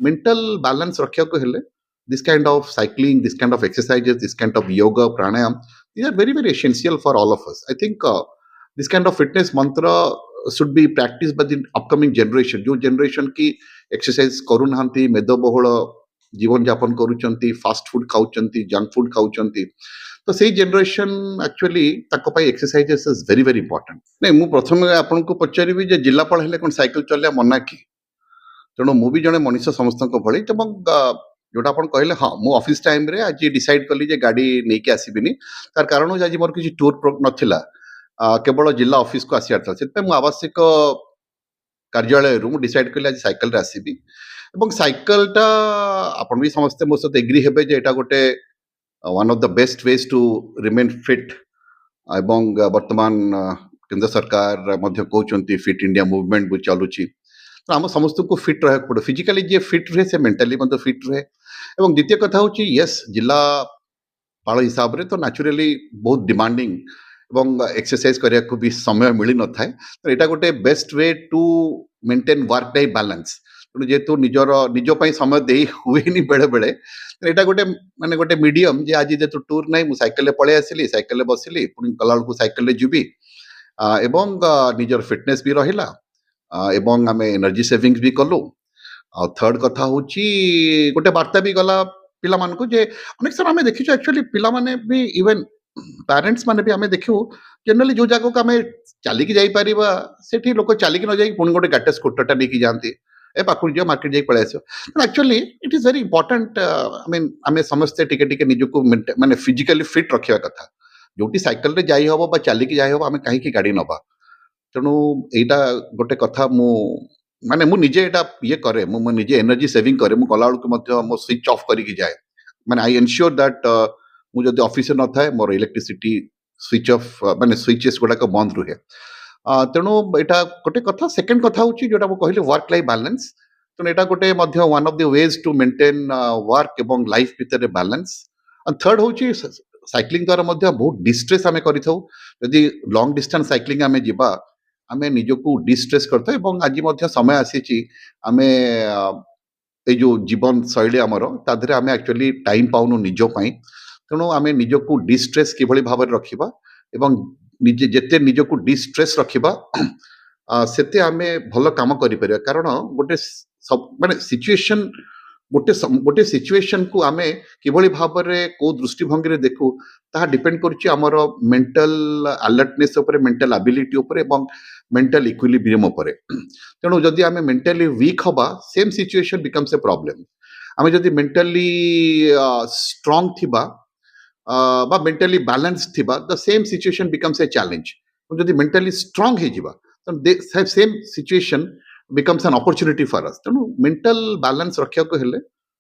mental balance रखिया को हेले this kind of cycling, this kind of exercises, this kind of yoga, pranayam, these are very, very essential for all of us. I think this kind of fitness mantra should be practiced by the upcoming generation. जो generation की exercise करू नाहंती, मेदबहुल जीवन यापन करूचंती, fast food खाउचंती, junk food खाउचंती, तो सेही जनरेशन एक्चुअली ताको पाई exercises is very very important. नहीं मु प्रथम आपन को पचारिबी जे जिल्लापाल हेले कोन साइकिल चलिया मना की, तेणु मु भी जने मनीष समस्त भली ଏବଂ जोटा अपन कहले हाँ मु ऑफिस टाइम रे आज डिसाइड कली जे गाड़ी नै के आसीबिनी तार कारण आज मोर किछि टूर नथिला, केवल जिला ऑफिस को आसियार था सेते मु आवश्यक कार्यालय रु डिसाइड कली आज साइकिल रे आसीबी ଏବଂ साइकिल टा अपन भी समस्त मो सहित एग्री हेबे जे एटा गोटे one of the best ways to remain fit ଏବଂ ବର୍ତ୍ତମାନ କେନ୍ଦ୍ର ସରକାର ମଧ୍ୟ କହୁଛନ୍ତି ଫିଟ୍ ଇଣ୍ଡିଆ ମୁଭମେଣ୍ଟ ବି ଚାଲୁଛି, ତ ଆମ ସମସ୍ତଙ୍କୁ ଫିଟ୍ ରହିବାକୁ ପଡ଼ିବ. ଫିଜିକାଲି ଯିଏ ଫିଟ୍ ରୁହେ ସେ ମେଣ୍ଟାଲି ମଧ୍ୟ ଫିଟ୍ ରୁହେ. ଏବଂ ଦ୍ୱିତୀୟ କଥା ହେଉଛି ୟେସ୍ ଜିଲ୍ଲାପାଳ ହିସାବରେ ତ ନ୍ୟାଚୁରାଲି ବହୁତ ଡିମାଣ୍ଡିଂ ଏବଂ ଏକ୍ସରସାଇଜ କରିବାକୁ ବି ସମୟ ମିଳିନଥାଏ, ତ ଏଇଟା ଗୋଟେ best way to maintain work life balance. ତେଣୁ ଯେହେତୁ ନିଜ ପାଇଁ ସମୟ ଦେଇ ହୁଏନି ବେଳେ ବେଳେ, ଏଇଟା ଗୋଟେ ମାନେ ଗୋଟେ ମିଡିୟମ ଯେ ଆଜି ଯେହେତୁ ଟୁର ନାହିଁ ମୁଁ ସାଇକେଲରେ ପଳେଇ ଆସିଲି, ସାଇକେଲରେ ବସିଲି, ପୁଣି ଗଲାବେଳକୁ ସାଇକେଲରେ ଯିବି ଏବଂ ନିଜର ଫିଟନେସ୍ ବି ରହିଲା ଏବଂ ଆମେ ଏନର୍ଜି ସେଭିଂସ ବି କଲୁ. ଆଉ ଥର୍ଡ କଥା ହେଉଛି ଗୋଟେ ବାର୍ତ୍ତା ବି ଗଲା ପିଲାମାନଙ୍କୁ ଯେ ଅନେକ ସାର ଆମେ ଦେଖିଛୁ ଆକ୍ଚୁଆଲି ପିଲାମାନେ ବି ଇଭେନ୍ ପ୍ୟାରେଣ୍ଟସ୍ ମାନେ ବି ଆମେ ଦେଖିବୁ ଜେନେରାଲି ଯୋଉ ଜାଗାକୁ ଆମେ ଚାଲିକି ଯାଇପାରିବା ସେଠି ଲୋକ ଚାଲିକି ନ ଯାଇକି ପୁଣି ଗୋଟେ ଗାଟେ ସ୍କୁଟରଟା ନେଇକି ଯାଆନ୍ତି, ए पाखु जो मार्केट जाई पळे आसो. Actually it is very important. I mean आमे समस्ते टिके टिके निजको माने फिजिकली फिट रखिया कथा. जोटी साइकिल रे जाई हबो बा चाली की जाई हबो आमे काहे की गाड़ी नबा. तेणु एटा गोटे कथा मु माने मु निजे एटा ये करे मु निजे एनर्जी सेविंग करे मु गला को मध्य मो स्विच ऑफ करी की जाए. माने आई एंश्योर दैट मु जदी ऑफिस न थाए मोर इलेक्ट्रिसिटी स्विच ऑफ माने स्विचेस गुडा को बंद रुहे. तेणु एटा गोटे कथा. सेकेंड कथा होची जोटा मु कहले वर्क लाइफ बैलेंस. तेणु एटा गोटे मध्य one of the ways to maintain work एवं लाइफ भितर बैलेंस. एंड थर्ड होची साइक्लिंग द्वारा मध्य बहुत डिस्ट्रेस आमे करिथौ. यदि लॉन्ग डिस्टेंस साइक्लिंग आमे जिबा आमे निजको डिस्ट्रेस करथौ एवं आज मध्य समय आसीची आमे ए जो जीवन शैली आमर ताधरे आमे एक्चुअली टाइम पाउनु निजो पई. तेणु आमे निजको डिस्ट्रेस किभली भाव रखिबा एवं निजे जेते निजको डिस्ट्रेस रखिबा सेते आमे भल काम करि परिया. कारण गोटे माने सिचुएशन गोटे सिचुएशन को आमे किभली भाव रे को दृष्टिभंगी रे देखु ता डिपेंड करछि हमर मेंटल अलर्टनेस ऊपर, मेंटल एबिलिटी ऊपर एवं मेंटल इक्विलिब्रियम ऊपर. तेणु जदि आमे मेंटली वीक हबा same situation becomes a problem. आमे जदि मेंटली स्ट्रांग थिबा बा मेंटली बैलेंस थिबा the same situation becomes a challenge. जदि मेंटली स्ट्रांग हे जिबा तो same situation becomes an opportunity for us. तेणु मेंटल बैलेंस रखिया को हेले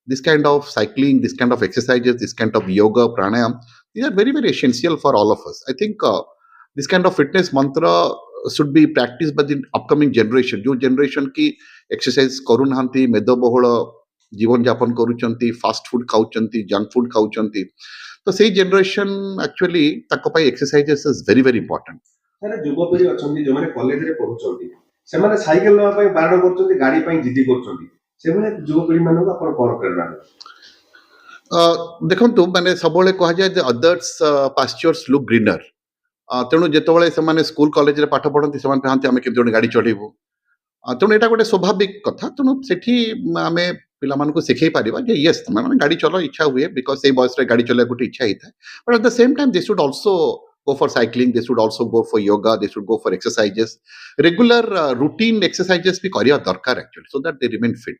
this kind of cycling, this kind of exercises, this kind of yoga, pranayam, these are very, very essential for all of us. I think this kind of fitness mantra should be practiced by the upcoming generation. जो generation की exercise करू नाहंती, मेदबहुल जीवन यापन करूचंती, fast food खाउचंती, junk food खाउचंती, तो सेही जनरेशन एक्चुअली ताको पाई exercises is very very important. अरे युवपीढ़ी अछंती जो माने कॉलेज रे पढुचंती सेमाने साइकिल नवा पई बारण करचंती, गाड़ी पई जिद्दी करचंती, सेमाने युवपीढ़ी मानको आपण कोन प्रेरणा देखंतु माने सबले कहा जाय जे अदर्स पास्चर्स लुक ग्रीनर. तेणु जेतबळे सेमाने स्कूल कॉलेज रे पाठ पढंती सेमाने चाहंती आमे केते गाड़ी चढेबो. तेणु एटा गोटे स्वाभाविक कथा. तेणु सेठी आमे पिला मानको सिखै पारिबा जे यस माने गाड़ी चलो इच्छा हुए बिकॉज़ ए बॉयज रे गाड़ी चले गुटी इच्छा हिता. But at the same time they should also go for cycling, they should also go for yoga, they should go for exercises, regular routine exercises भी करिया दरकार actually, so that they remain fit.